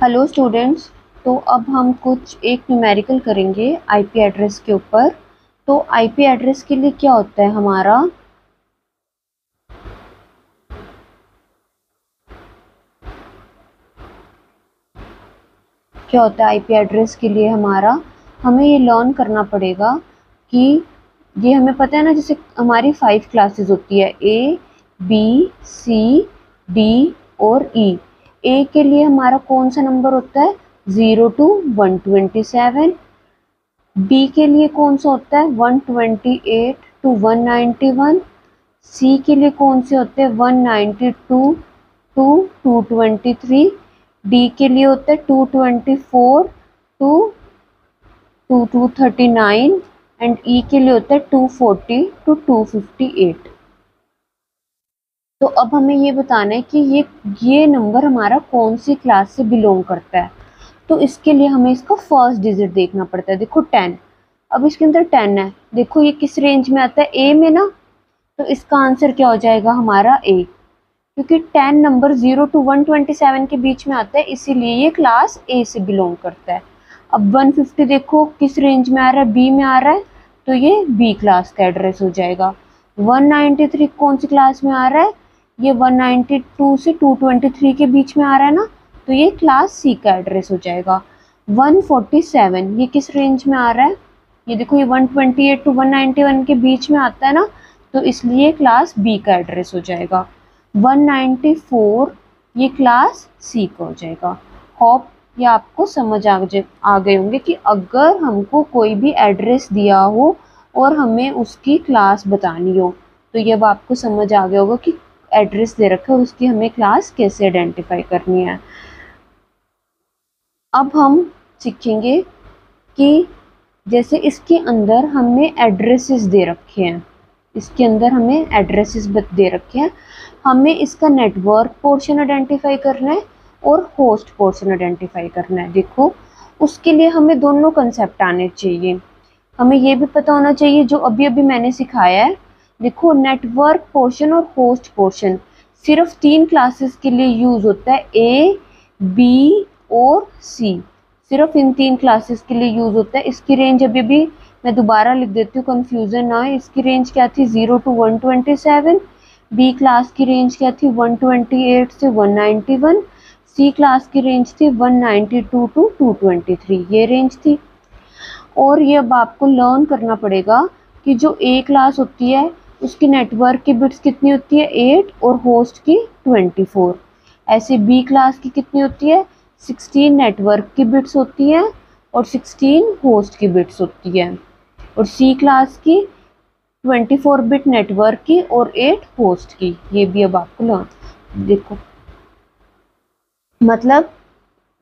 Hello students. तो अब हम कुछ एक न्यूमेरिकल करेंगे आईपी एड्रेस के ऊपर। तो आईपी एड्रेस के लिए क्या होता है हमारा, क्या होता है आईपी एड्रेस के लिए हमारा, हमें ये लर्न करना पड़ेगा कि ये हमें पता है ना, जैसे हमारी 5 क्लासेस होती है, ए बी सी डी और ई। ए के लिए हमारा कौन सा नंबर होता है, 0 to 127। बी के लिए कौन सा होता है, 128 to 191। सी के लिए कौन से होते हैं, 192 to 223। डी के लिए होता है 224 to 239 एंड ई के लिए होता है 240 to 258। तो अब हमें ये बताना है कि ये नंबर हमारा कौन सी क्लास से बिलोंग करता है। तो इसके लिए हमें इसका फर्स्ट डिजिट देखना पड़ता है। देखो 10, अब इसके अंदर 10 है, देखो ये किस रेंज में आता है, ए में ना। तो इसका आंसर क्या हो जाएगा हमारा ए, क्योंकि 10 नंबर 0 to 127 के बीच में आता है, इसीलिए ये क्लास ए से बिलोंग करता है। अब 150 देखो किस रेंज में आ रहा है, बी में आ रहा है, तो ये बी क्लास का एड्रेस हो जाएगा। 193 कौन सी क्लास में आ रहा है, ये 192 से 223 के बीच में आ रहा है ना, तो ये क्लास सी का एड्रेस हो जाएगा। 147 ये किस रेंज में आ रहा है, ये देखो ये 128 to 191 के बीच में आता है ना, तो इसलिए क्लास बी का एड्रेस हो जाएगा। 194 ये क्लास सी का हो जाएगा। होप ये आपको समझ आ गए होंगे कि अगर हमको कोई भी एड्रेस दिया हो और हमें उसकी क्लास बतानी हो, तो ये अब आपको समझ आ गया होगा कि एड्रेस दे रखा है, उसकी हमें क्लास कैसे आइडेंटिफाई करनी है। अब हम सीखेंगे कि जैसे इसके अंदर हमें एड्रेसेस दे रखे हैं, इसके अंदर हमें एड्रेसेस दे रखे हैं, हमें इसका नेटवर्क पोर्शन आइडेंटिफाई करना है और होस्ट पोर्शन आइडेंटिफाई करना है। देखो उसके लिए हमें दोनों कंसेप्ट आने चाहिए। हमें ये भी पता होना चाहिए जो अभी अभी मैंने सिखाया है। देखो नेटवर्क पोर्शन और होस्ट पोर्शन सिर्फ 3 क्लासेस के लिए यूज होता है, ए बी और सी। सिर्फ इन 3 क्लासेस के लिए यूज होता है। इसकी रेंज अभी भी मैं दोबारा लिख देती हूँ, कंफ्यूजन ना है। इसकी रेंज क्या थी, 0 to 127। बी क्लास की रेंज क्या थी, 128 से 191। सी क्लास की रेंज थी 192 to 223, ये रेंज थी। और ये अब आपको लर्न करना पड़ेगा कि जो ए क्लास होती है उसकी नेटवर्क की बिट्स कितनी होती है, 8 और होस्ट की 24। ऐसे बी क्लास की कितनी होती है, 16 नेटवर्क की बिट्स होती हैं और 16 होस्ट की बिट्स होती है। और सी क्लास की 24 बिट नेटवर्क की और 8 होस्ट की। ये भी अब आपको लर्न, देखो मतलब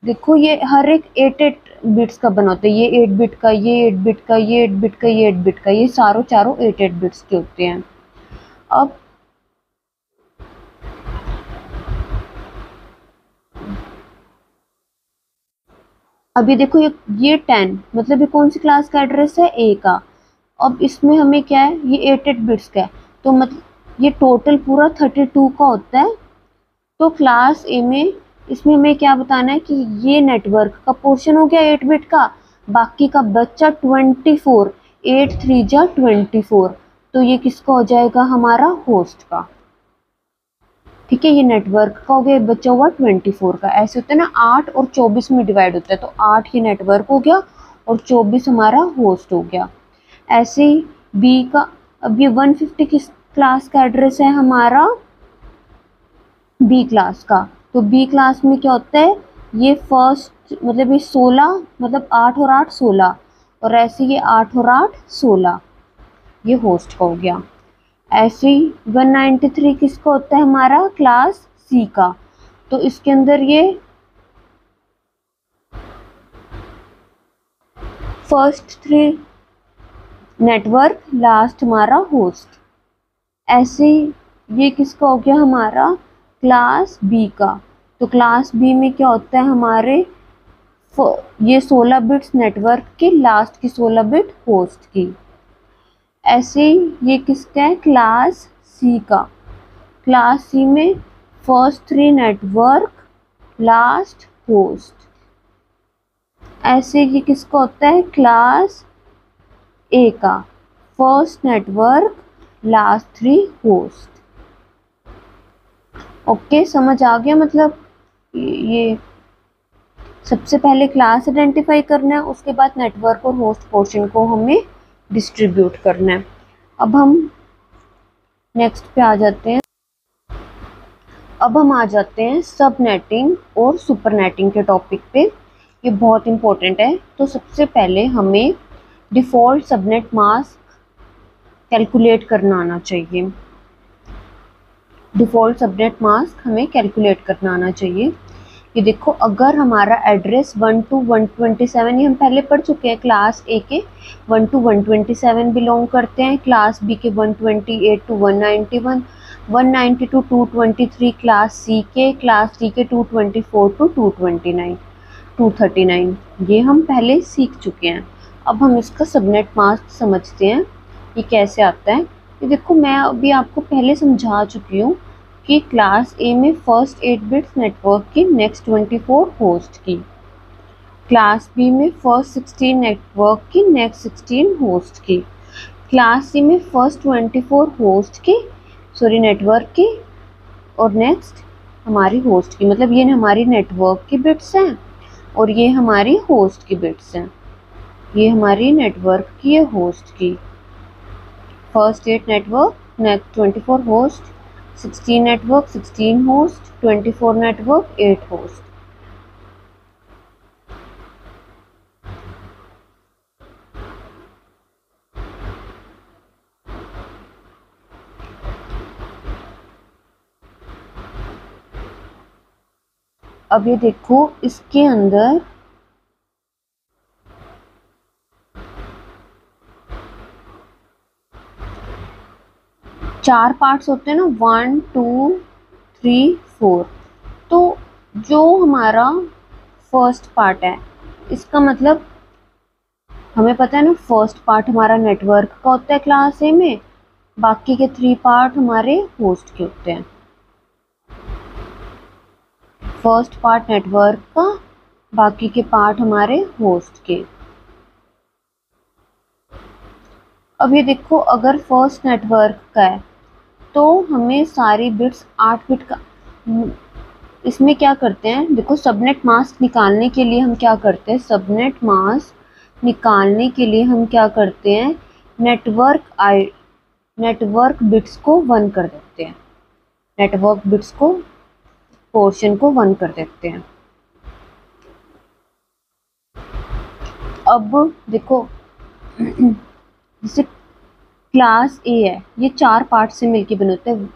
देखो ये हर एक 8 बिट्स का बना होता है, ये 8 बिट का, ये 8 बिट का, ये 8 बिट का, ये 8 बिट का, ये चारों 8 बिट्स के होते हैं। अब अभी देखो ये 10 मतलब ये कौन सी क्लास का एड्रेस है, ए का। अब इसमें हमें क्या है, ये 8 बिट्स का है, तो मतलब ये टोटल पूरा 32 का होता है। तो क्लास ए में इसमें हमें क्या बताना है कि ये नेटवर्क का पोर्शन हो गया 8 बिट का, बाकी का बच्चा 24, 8 3 जा 24, तो ये किसका हो जाएगा, हमारा होस्ट का। ठीक है, ये नेटवर्क का हो गया, बचा हुआ 24 का। ऐसे होता है ना, 8 और 24 में डिवाइड होता है, तो 8 ये नेटवर्क हो गया और 24 हमारा होस्ट हो गया। ऐसे ही बी का, अब ये 150 किस क्लास का एड्रेस है हमारा, बी क्लास का। तो बी क्लास में क्या होता है, ये फर्स्ट मतलब ये 16, मतलब 8 और 8 16, और ऐसे ये 8 और 8 16, ये होस्ट का हो गया। ऐसे ही 193 किसका होता है, हमारा क्लास सी का। तो इसके अंदर ये फर्स्ट 3 नेटवर्क, लास्ट हमारा होस्ट। ऐसे ही ये किसका हो गया, हमारा क्लास बी का। तो क्लास बी में क्या होता है हमारे, ये 16 बिट्स नेटवर्क की, लास्ट की 16 बिट होस्ट की। ऐसे ही ये किसका है, क्लास सी का। क्लास सी में फर्स्ट 3 नेटवर्क, लास्ट होस्ट। ऐसे ये किसका होता है, क्लास ए का first network last 3 host. Okay, समझ आ गया? मतलब ये सबसे पहले क्लास आइडेंटिफाई करना है, उसके बाद नेटवर्क और होस्ट पोर्शन को हमें डिस्ट्रीब्यूट करना है। अब हम नेक्स्ट पे आ जाते हैं। अब हम आ जाते हैं सब नेटिंग और सुपर नेटिंग के टॉपिक पे। ये बहुत इंपॉर्टेंट है। तो सबसे पहले हमें डिफ़ॉल्ट सबनेट मास्क कैलकुलेट करना आना चाहिए। डिफ़ॉल्ट सबनेट मास्क हमें कैलकुलेट करना आना चाहिए। ये देखो, अगर हमारा एड्रेस 1 to 127, ये हम पहले पढ़ चुके हैं, क्लास ए के 1 to 127 बिलोंग करते हैं, क्लास बी के 128 to 191, 190 to 223 क्लास सी के, क्लास डी के 224 to 229, 239, ये हम पहले सीख चुके हैं। अब हम इसका सबनेट मास्क समझते हैं, ये कैसे आता है। ये देखो, मैं अभी आपको पहले समझा चुकी हूँ कि क्लास ए में फर्स्ट 8 बिट्स नेटवर्क की, नेक्स्ट 24 होस्ट की, क्लास बी में फर्स्ट 16 नेटवर्क की, नेक्स्ट 16 होस्ट की, क्लास सी में फर्स्ट 24 होस्ट की, सॉरी नेटवर्क की, और नेक्स्ट हमारी होस्ट की। मतलब ये हमारी नेटवर्क की बिट्स हैं और ये हमारी होस्ट की बिट्स हैं। ये हमारी नेटवर्क की, ये होस्ट की। First 8 network, next 24 host, 16 network, 16 host, 24 network, 8 host. अब ये देखो, इसके अंदर चार पार्ट्स होते हैं ना, 1 2 3 4। तो जो हमारा फर्स्ट पार्ट है, इसका मतलब हमें पता है ना, फर्स्ट पार्ट हमारा नेटवर्क का होता है क्लास ए में, बाकी के 3 पार्ट हमारे होस्ट के होते हैं। फर्स्ट पार्ट नेटवर्क का, बाकी के पार्ट हमारे होस्ट के। अब ये देखो, अगर फर्स्ट नेटवर्क का है तो हमें सारी बिट्स 8 बिट का, इसमें क्या करते हैं, देखो सबनेट मास्क निकालने के लिए हम क्या करते हैं, सबनेट मास्क निकालने के लिए हम क्या करते हैं, नेटवर्क बिट्स को 1 कर देते हैं, नेटवर्क बिट्स को, पोर्शन को 1 कर देते हैं। अब देखो, जैसे क्लास ए है, ये 4 पार्ट से मिलके बने होते हैं,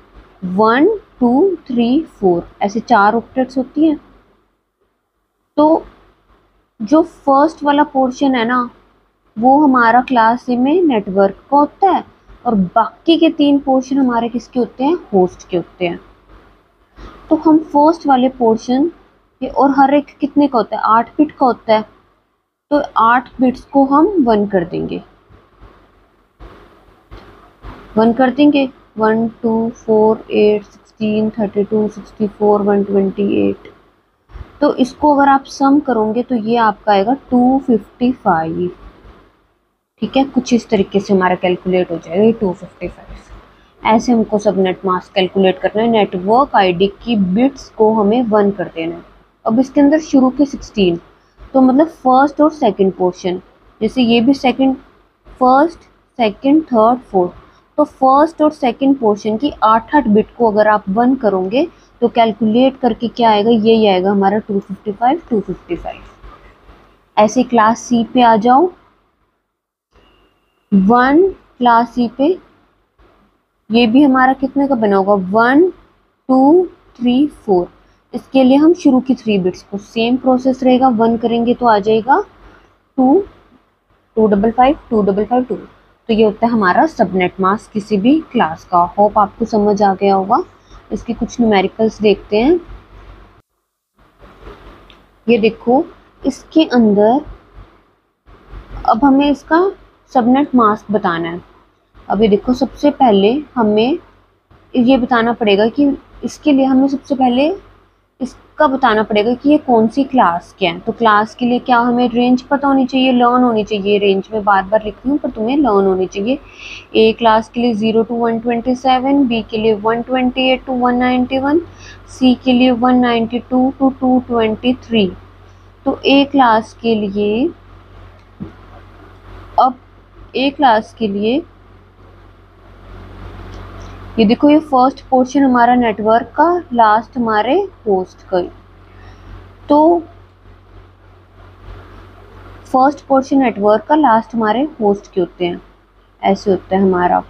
1 2 3 4, ऐसे 4 ऑक्टेट्स होती हैं। तो जो फर्स्ट वाला पोर्शन है ना, वो हमारा क्लास ए में नेटवर्क का होता है, और बाकी के 3 पोर्शन हमारे किसके होते हैं, होस्ट के होते हैं। तो हम फर्स्ट वाले पोर्शन के, और हर एक कितने का होता है, 8 बिट का होता है, तो 8 बिट्स को हम 1 कर देंगे, 1 कर देंगे, 1 2 4 8 16 32 64 128। तो इसको अगर आप सम करोगे तो ये आपका आएगा 255। ठीक है, कुछ इस तरीके से हमारा कैलकुलेट हो जाएगा ये 255। ऐसे हमको सबनेट मास्क कैलकुलेट करना है। नेटवर्क आईडी की बिट्स को हमें 1 कर देना है। अब इसके अंदर शुरू के 16, तो मतलब फर्स्ट और सेकंड पोर्शन, जैसे ये भी second, first second third fourth, तो फर्स्ट और सेकंड पोर्शन की 8 बिट को अगर आप 1 करोगे तो कैलकुलेट करके क्या आएगा, यही आएगा हमारा 255। ऐसे क्लास सी पे आ जाओ, 1 क्लास सी पे, ये भी हमारा कितने का बना होगा, 1 2 3 4। इसके लिए हम शुरू की 3 बिट्स को, सेम प्रोसेस रहेगा, 1 करेंगे तो आ जाएगा 2 तो ये होता है हमारा सबनेट मास्क किसी भी क्लास का। होप आपको समझ आ गया होगा। इसके कुछ न्यूमेरिकल्स देखते हैं। ये देखो, इसके अंदर अब हमें इसका सबनेट मास्क बताना है। अब ये देखो, सबसे पहले हमें ये बताना पड़ेगा कि इसके लिए हमें सबसे पहले इसका बताना पड़ेगा कि ये कौन सी क्लास के हैं। तो क्लास के लिए क्या हमें रेंज पता होनी चाहिए, लर्न होनी चाहिए। रेंज में बार बार लिख रही हूँ पर तुम्हें लर्न होनी चाहिए। ए क्लास के लिए 0 to 127, बी के लिए 128 to 191, सी के लिए 192 to 223। तो ए क्लास के लिए, अब ए क्लास के लिए ये देखो, ये फर्स्ट पोर्शन हमारा नेटवर्क का, लास्ट हमारे होस्ट का। तो फर्स्ट पोर्शन नेटवर्क का, लास्ट हमारे होस्ट के होते हैं। ऐसे होता है हमारा।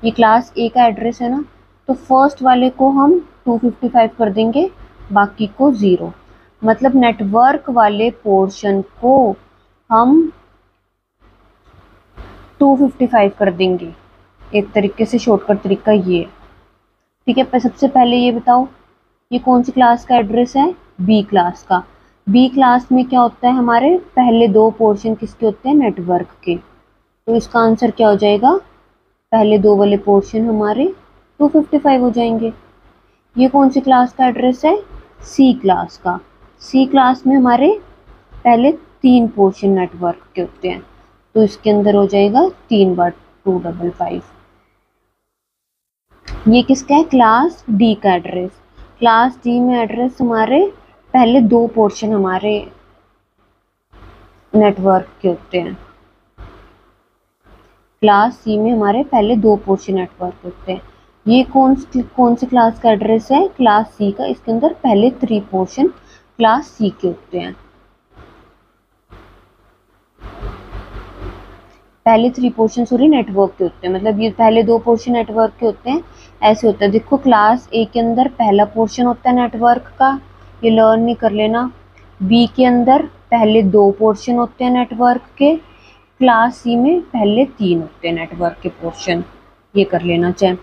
ये क्लास ए का एड्रेस है ना, तो फर्स्ट वाले को हम 255 कर देंगे, बाकी को 0। मतलब नेटवर्क वाले पोर्शन को हम 255 कर देंगे। एक तरीके से शॉर्टकट तरीका ये है। ठीक है, पर सबसे पहले ये बताओ, ये कौन सी क्लास का एड्रेस है, बी क्लास का। बी क्लास में क्या होता है, हमारे पहले 2 पोर्शन किसके होते हैं, नेटवर्क के। तो इसका आंसर क्या हो जाएगा, पहले 2 वाले पोर्शन हमारे 255 हो जाएंगे। ये कौन सी क्लास का एड्रेस है, सी क्लास का। सी क्लास में हमारे पहले 3 पोर्शन नेटवर्क के होते हैं, तो इसके अंदर हो जाएगा 3 बार 255। ये किसका है, क्लास डी का एड्रेस। क्लास डी में एड्रेस हमारे पहले 2 पोर्शन हमारे नेटवर्क के होते हैं। क्लास सी में हमारे पहले 2 पोर्शन नेटवर्क होते हैं। ये कौन सी क्लास का एड्रेस है, क्लास सी का। इसके अंदर पहले 3 पोर्शन क्लास सी के होते हैं। पहले 3 पोर्शन सॉरी नेटवर्क के होते हैं, मतलब ये पहले 2 पोर्शन नेटवर्क के होते हैं। ऐसे होता है, देखो क्लास ए के अंदर पहला पोर्शन होता है नेटवर्क का, ये लर्न नहीं कर लेना। बी के अंदर पहले 2 पोर्शन होते हैं नेटवर्क के। क्लास सी में पहले 3 होते हैं नेटवर्क के पोर्शन, ये कर लेना चाहे।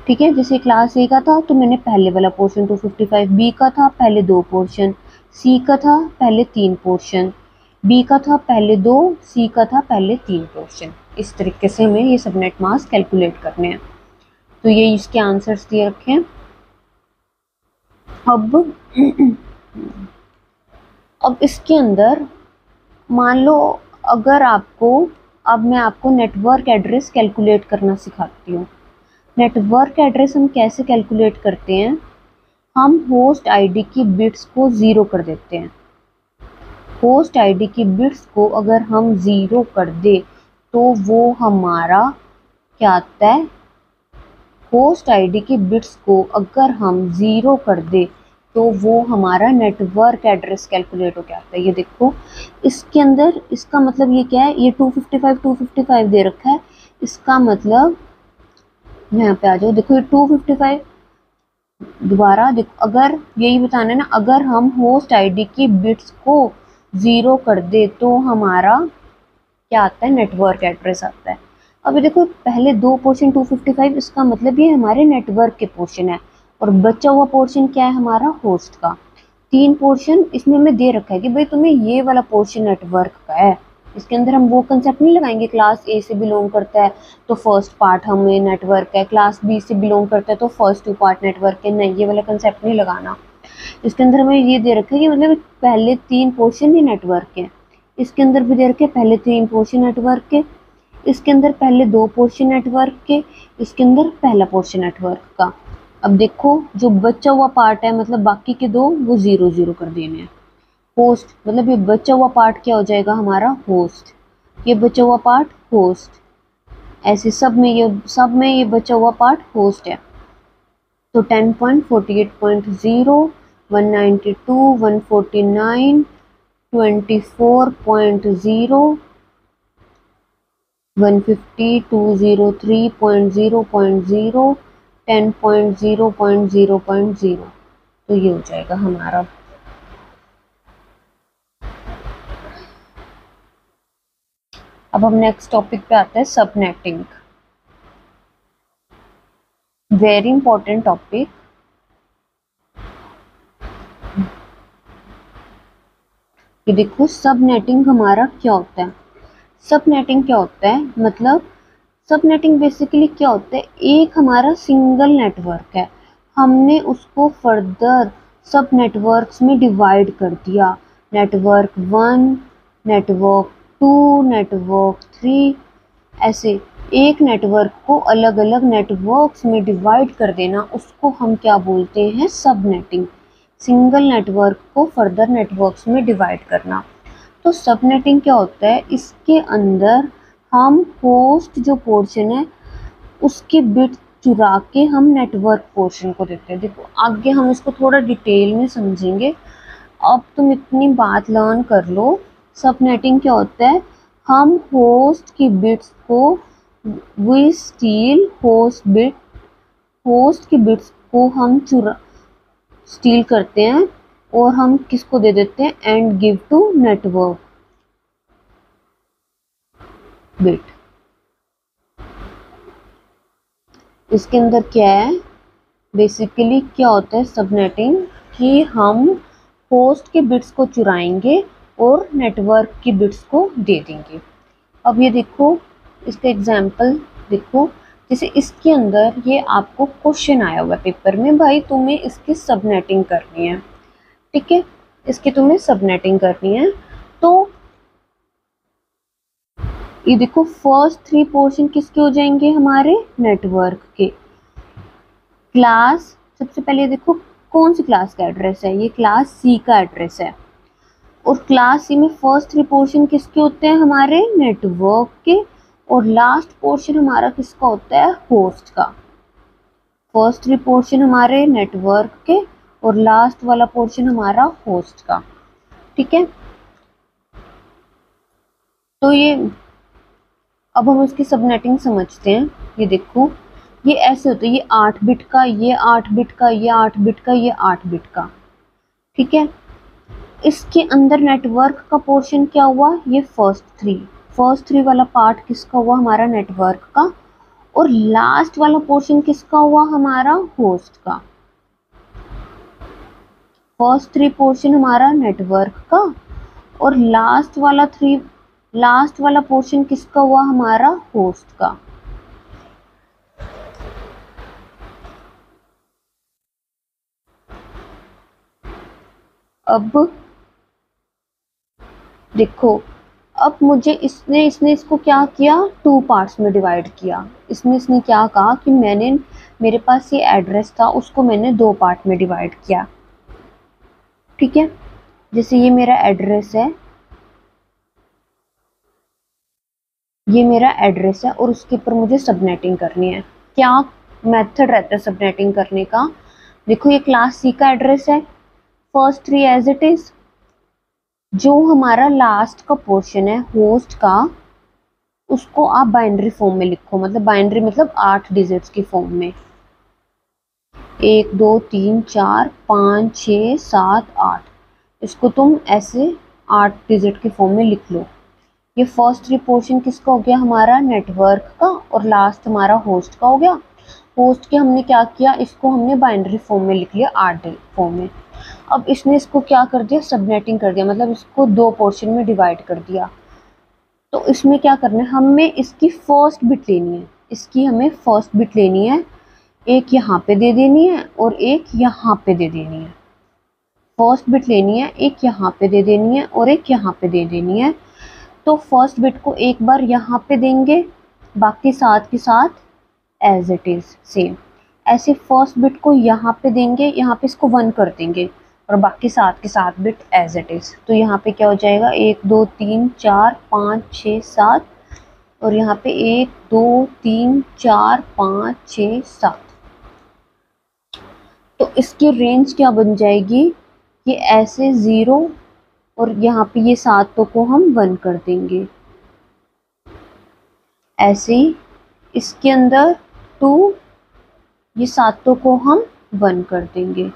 ठीक है, जैसे क्लास ए का था तो मैंने पहले वाला पोर्शन 255, बी का था पहले 2 पोर्शन, सी का था पहले 3 पोर्शन, बी का था पहले 2, सी का था पहले 3 पोर्शन। इस तरीके से हमें ये सबनेट मास्क कैलकुलेट करने हैं। तो ये इसके आंसर्स दिए रखे हैं। अब इसके अंदर मान लो, अगर आपको, अब मैं आपको नेटवर्क एड्रेस कैलकुलेट करना सिखाती हूँ। नेटवर्क एड्रेस हम कैसे कैलकुलेट करते हैं, हम होस्ट आईडी की बिट्स को 0 कर देते हैं। होस्ट आईडी की बिट्स को अगर हम 0 कर दे तो वो हमारा क्या आता है, होस्ट आईडी की बिट्स को अगर हम 0 कर दे तो वो हमारा नेटवर्क एड्रेस कैलकुलेट हो के आता है। ये देखो इसके अंदर, इसका मतलब ये क्या है, ये 255 दे रखा है। इसका मतलब यहाँ पे आ जाओ, देखो ये 255 दोबारा देखो, अगर यही बताना है ना, अगर हम होस्ट आईडी की बिट्स को 0 कर दे तो हमारा क्या आता है, नेटवर्क एड्रेस आता है। अभी देखो पहले 2 पोर्शन 255, इसका मतलब ये हमारे नेटवर्क के पोर्शन है, और बचा हुआ पोर्शन क्या है, हमारा होस्ट का। 3 पोर्शन इसमें हमें दे रखा है कि भाई तुम्हें ये वाला पोर्शन नेटवर्क का है। इसके अंदर हम वो कंसेप्ट नहीं लगाएंगे, क्लास ए से बिलोंग करता है तो फर्स्ट पार्ट हमें नेटवर्क है, क्लास बी से बिलोंग करता है तो फर्स्ट 2 पार्ट नेटवर्क है। नहीं, ये वाला कंसेप्ट नहीं लगाना। इसके अंदर हमें ये दे रखा है कि मतलब पहले 3 पोर्शन ही नेटवर्क है। इसके अंदर भी दे रखे पहले 3 पोर्शन नेटवर्क के, इसके अंदर पहले 2 पोर्शन नेटवर्क के, इसके अंदर पहला पोर्शन नेटवर्क का। अब देखो जो बचा हुआ पार्ट है, मतलब बाकी के 2 वो 0 0 कर देने हैं। होस्ट मतलब ये बचा हुआ पार्ट क्या हो जाएगा, हमारा होस्ट। ये बचा हुआ पार्ट होस्ट, ऐसे सब में ये बचा हुआ पार्ट होस्ट है। तो 10.48.0, 192, 149, 24.0, 150, 203.0.0, 10.0.0.0। तो ये हो जाएगा हमारा। अब हम नेक्स्ट टॉपिक पे आते हैं, सबनेटिंग। Very important topic. ये देखो सबनेटिंग हमारा क्या होता है। सबनेटिंग क्या होता है, मतलब सबनेटिंग बेसिकली क्या होता है, एक हमारा सिंगल नेटवर्क है, हमने उसको फर्दर सब नेटवर्क्स में डिवाइड कर दिया, नेटवर्क 1, नेटवर्क 2, नेटवर्क 3, ऐसे एक नेटवर्क को अलग अलग नेटवर्क्स में डिवाइड कर देना, उसको हम क्या बोलते हैं, सबनेटिंग। सिंगल नेटवर्क को फर्दर नेटवर्क्स में डिवाइड करना। तो सबनेटिंग क्या होता है, इसके अंदर हम होस्ट जो पोर्शन है उसके बिट चुरा के हम नेटवर्क पोर्शन को देते हैं। देखो आगे हम इसको थोड़ा डिटेल में समझेंगे, अब तुम इतनी बात लर्न कर लो। सबनेटिंग क्या होता है, हम होस्ट की बिट्स को, वी स्टील होस्ट की बिट्स को हम स्टील करते हैं और हम किसको दे देते हैं, and give to network bit. इसके अंदर क्या है, बेसिकली क्या होता है सबनेटिंग, कि हम होस्ट के बिट्स को चुराएंगे और नेटवर्क की बिट्स को दे देंगे। अब ये देखो इसका एग्जाम्पल देखो, जैसे इसके अंदर ये आपको क्वेश्चन आया हुआ पेपर में, भाई तुम्हें इसकी सबनेटिंग करनी है, ठीक है, इसकी तुम्हें सबनेटिंग करनी है। तो ये देखो फर्स्ट 3 पोर्शन किसके हो जाएंगे, हमारे नेटवर्क के। क्लास, सबसे पहले देखो कौन सी क्लास का एड्रेस है, ये क्लास सी का एड्रेस है, और क्लास सी में फर्स्ट 3 पोर्शन किसके होते हैं, हमारे नेटवर्क के, और लास्ट पोर्शन हमारा किसका होता है, होस्ट का। फर्स्ट 3 पोर्शन हमारे नेटवर्क के और लास्ट वाला पोर्शन हमारा होस्ट का, ठीक है। तो ये अब हम इसकी सबनेटिंग समझते हैं। ये देखो ये ऐसे होता है, ये 8 बिट का, ये 8 बिट का, ये 8 बिट का, ये 8 बिट का, ठीक है। इसके अंदर नेटवर्क का पोर्शन क्या हुआ, ये फर्स्ट थ्री वाला पार्ट किसका हुआ, हमारा नेटवर्क का, और लास्ट वाला पोर्शन किसका हुआ, हमारा होस्ट का। फर्स्ट 3 पोर्शन हमारा नेटवर्क का, और लास्ट वाला पोर्शन किसका हुआ, हमारा होस्ट का। अब देखो, अब मुझे इसने इसको क्या किया, 2 पार्ट्स में डिवाइड किया। इसने क्या कहा कि मेरे पास ये एड्रेस था, उसको मैंने 2 पार्ट में डिवाइड किया, ठीक है। जैसे ये मेरा एड्रेस है, ये मेरा एड्रेस है, और उसके ऊपर मुझे सबनेटिंग करनी है। क्या मेथड रहता है सबनेटिंग करने का, देखो ये क्लास सी का एड्रेस है, फर्स्ट 3 एज इट इज, जो हमारा लास्ट का पोर्शन है होस्ट का, उसको आप बाइनरी फॉर्म में लिखो, मतलब बाइनरी मतलब 8 डिजिट्स की फॉर्म में, 1 2 3 4 5 6 7 8, इसको तुम ऐसे 8 डिजिट की फॉर्म में लिख लो। ये फर्स्ट 3 पोर्शन किसका हो गया, हमारा नेटवर्क का, और लास्ट हमारा होस्ट का हो गया। होस्ट के हमने क्या किया, इसको हमने बाइनरी फॉर्म में लिख लिया, 8 फॉर्म में। अब इसने इसको क्या कर दिया, सबनेटिंग कर दिया, मतलब इसको 2 पोर्शन में डिवाइड कर दिया। तो इसमें क्या करना है, हमें इसकी फर्स्ट बिट लेनी है, इसकी हमें फर्स्ट बिट लेनी है, एक यहाँ पे दे देनी है और एक यहाँ पे दे देनी है। फर्स्ट बिट लेनी है, एक यहाँ पे दे देनी है और एक यहाँ पे दे देनी है। तो फर्स्ट बिट को एक बार यहाँ पे देंगे, बाकी साथ के साथ एज इट इज सेम। ऐसे फर्स्ट बिट को यहाँ पे देंगे, यहाँ पे इसको 1 कर देंगे, और बाकी साथ के साथ बिट एज इट इज। तो यहाँ पे क्या हो जाएगा, 1 2 3 4 5 6 7, और यहाँ पे 1 2 3 4 5 6 7। तो इसकी रेंज क्या बन जाएगी, ये ऐसे 0, और यहाँ पे ये 7 को हम 1 कर देंगे, ऐसे ही इसके अंदर 2, ये 7 को हम 1 कर देंगे।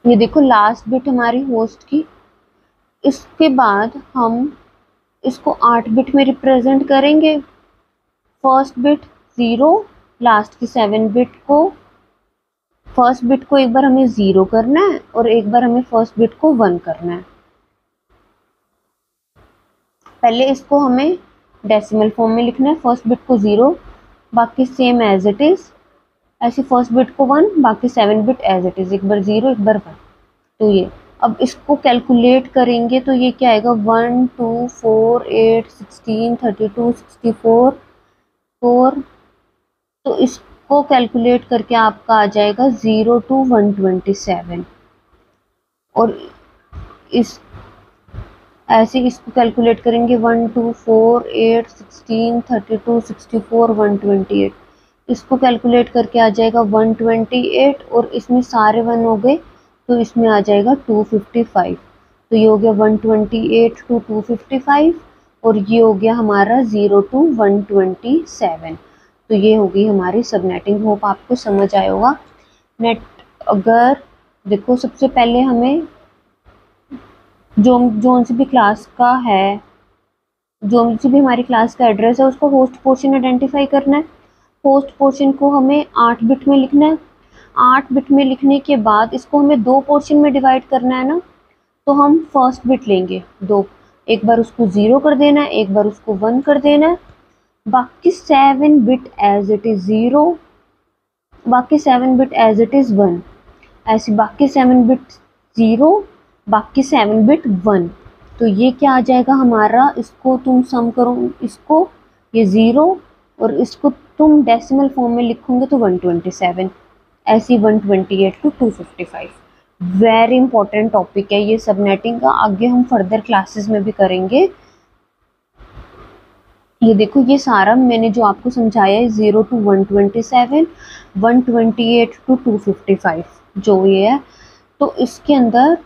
ये देखो लास्ट बिट हमारी होस्ट की, इसके बाद हम इसको 8 बिट में रिप्रेजेंट करेंगे। फर्स्ट बिट 0, लास्ट की 7 बिट को, फर्स्ट बिट को एक बार हमें 0 करना है और एक बार हमें फर्स्ट बिट को 1 करना है। पहले इसको हमें डेसिमल फॉर्म में लिखना है, फर्स्ट बिट को 0, बाकी सेम एज इट इज, ऐसे फर्स्ट बिट को 1, बाकी 7 बिट एज इट इज, एक बार 0 एक बार 1। तो ये अब इसको कैलकुलेट करेंगे तो ये क्या आएगा, 1 2 4 8 16 32 64 4। तो इसको कैलकुलेट करके आपका आ जाएगा 0 to 127। और इस ऐसे इसको कैलकुलेट करेंगे 1 2 4 8 16 32 64 128। इसको कैलकुलेट करके आ जाएगा 128 और इसमें सारे 1 हो गए तो इसमें आ जाएगा 255। तो ये हो गया 128 to 255 और ये हो गया हमारा 0 to 127। तो ये होगी हमारी सबनेटिंग। होप आपको समझ आया होगा। नेट अगर देखो, सबसे पहले हमें जो सी भी क्लास का है, जो सी भी हमारी क्लास का एड्रेस है, उसको होस्ट पोर्शन आइडेंटिफाई करना है। होस्ट पोर्शन को हमें 8 बिट में लिखना है। 8 बिट में लिखने के बाद इसको हमें 2 पोर्शन में डिवाइड करना है ना, तो हम फर्स्ट बिट लेंगे 2, एक बार उसको 0 कर देना है, एक बार उसको 1 कर देना है। बाकी 7 बिट एज इट इज 0, बाकी 7 बिट एज इट इज 1, ऐसे बाकी 7 बिट 0, बाकी 7 बिट 1। तो ये क्या आ जाएगा हमारा, इसको तुम सम करो, इसको ये 0 और इसको तुम डेसिमल फॉर्म में लिखोगे तो 127, ऐसी 128 to 255। वेरी इंपॉर्टेंट टॉपिक है ये सबनेटिंग का, आगे हम फर्दर क्लासेस में भी करेंगे। ये देखो, ये सारा मैंने जो आपको समझाया है 0 to 127, 128 to 255 जो ये है। तो इसके अंदर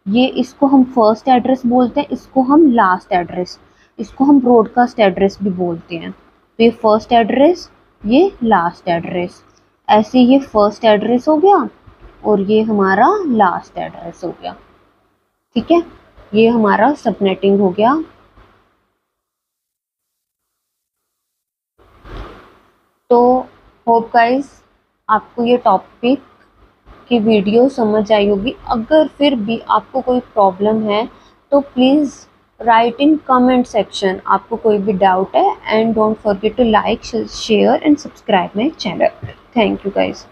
ये, इसको हम फर्स्ट एड्रेस बोलते हैं, इसको हम लास्ट एड्रेस, इसको हम ब्रॉडकास्ट एड्रेस भी बोलते हैं। तो ये फर्स्ट एड्रेस, ये लास्ट एड्रेस, ऐसे ये फर्स्ट एड्रेस हो गया और ये हमारा लास्ट एड्रेस हो गया। ठीक है, ये हमारा सबनेटिंग हो गया। तो होप गाइस आपको ये टॉपिक की वीडियो समझ आई होगी। अगर फिर भी आपको कोई प्रॉब्लम है तो please write in comment section, आपको कोई भी डाउट है। And don't forget to like, share and subscribe my channel. Thank you guys.